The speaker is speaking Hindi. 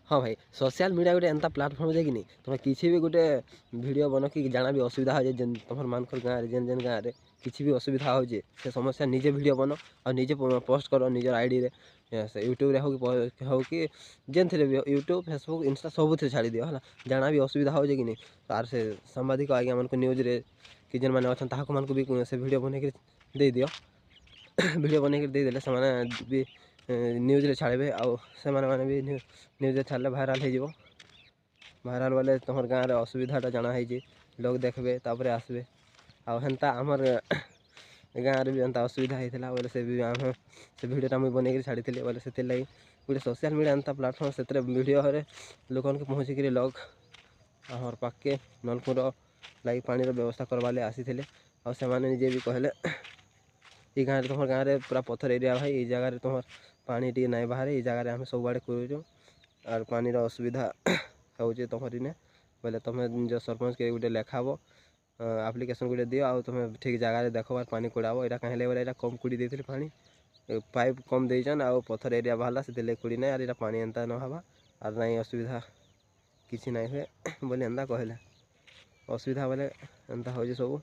हाँ भाई सोशल मीडिया गोटे एंता प्लाटफर्म जे कि नहीं तुम किसी भी गोटे वीडियो बन कि जाना भी असुविधा हो जेन तुम मानकर गाँव जेन जेन गाँव में किसी भी असुविधा हो से समस्या निजे वीडियो बन और निजे पोस्ट कर निजर आईडी रे यूट्यूब रे हो कि जेन थे भी यूट्यूब फेसबुक इंस्टा सब छाड़ी दियो है जाना भी असुविधा हो कि नहीं तार से सांबादिक आज्ञा मन को न्यूज रे कि जेन मैंने अच्छा ताकू मन को भी से वीडियो बनकर दे दियो वीडियो बनकर देदेले से भी न्यूज रे छाड़े आउ से मैंने भी न्यूज छाड़े भाइराल हो भाइराल वाले तुम गाँव में असुविधाटा जाना है लोग देखबे तापर आसबे आउ हेन्ता आमर गाँव में भी एंता असुविधा होता बोले से भी आम से भिडटा मुझे बनकर छाड़ी बोले से लगी गोटे सोशल मीडिया एंता प्लाटफर्म से वीडियो लोक पहुँचिक लोग आमर पाखे नलकूर लगी पानी व्यवस्था करवाले आसी आने निजे भी कहले ये गाँव तुम गाँव में पूरा पत्थर एरिया भाई ये जगह तुम पानी टी ना बाहर ये जगह आम सब आड़े करूँ और पानी असुविधा हो तुम इने बोले तुम जो सरपंच के गोटे लेखाब आप्लिकेसन गोटे दियो आ तुम ठीक जगह देख पानी कुड़ाब यहाँ कहीं बोले कम कुड़ी देते पानी पाइप कम देचन आ पत्थर एरिया बाहर से कुड़ी ना यार पानी एंता न हवा और ना असुविधा किसी ना हुए बोले एंता कहले असुविधा बोले एंता हो सब।